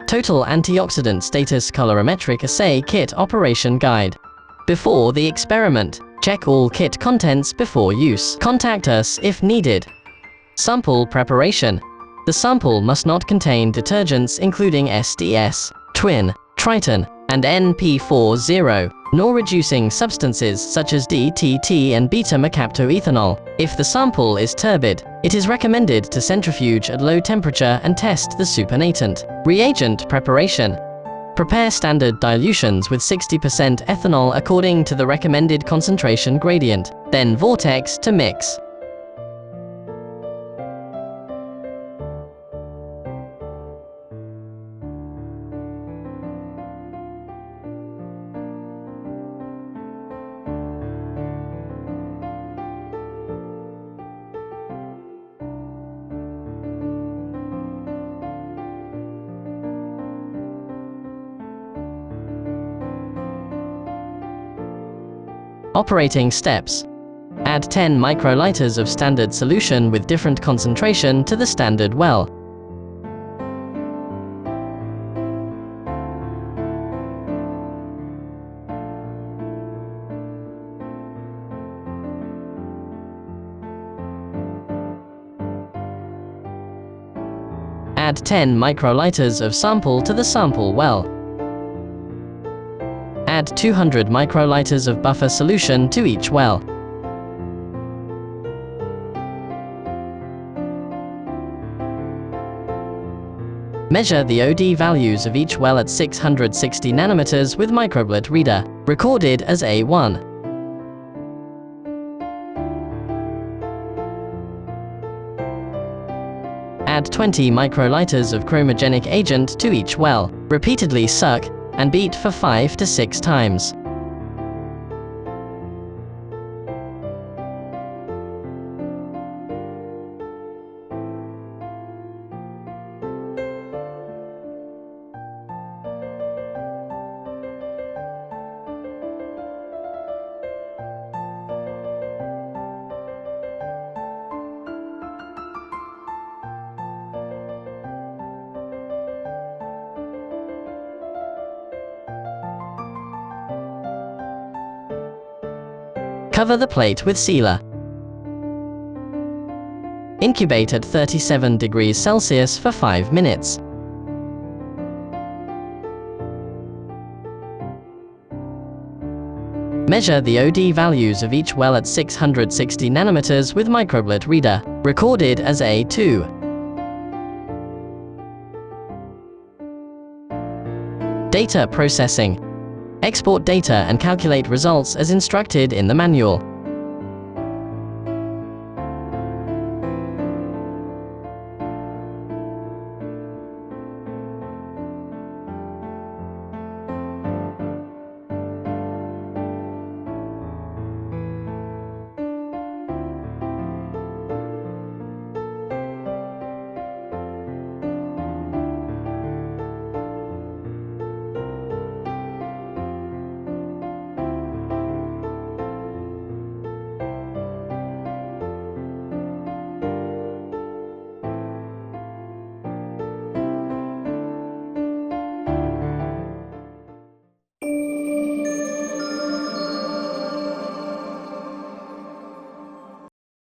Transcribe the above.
Total Antioxidant Status Colorimetric Assay Kit Operation Guide. Before the experiment, check all kit contents before use. Contact us if needed. Sample preparation. The sample must not contain detergents including SDS, Twin, Triton, and NP40, nor reducing substances such as DTT and beta-mercaptoethanol. If the sample is turbid, it is recommended to centrifuge at low temperature and test the supernatant. Reagent preparation. Prepare standard dilutions with 60% ethanol according to the recommended concentration gradient, then vortex to mix. Operating steps. Add 10 microliters of standard solution with different concentration to the standard well. Add 10 microliters of sample to the sample well. Add 200 microliters of buffer solution to each well. Measure the OD values of each well at 660 nanometers with microblet reader, recorded as A1. Add 20 microliters of chromogenic agent to each well. Repeatedly suck and beat for 5 to 6 times. Cover the plate with sealer. Incubate at 37 degrees Celsius for 5 minutes. Measure the OD values of each well at 660 nanometers with microblet reader, recorded as A2. Data processing. Export data and calculate results as instructed in the manual.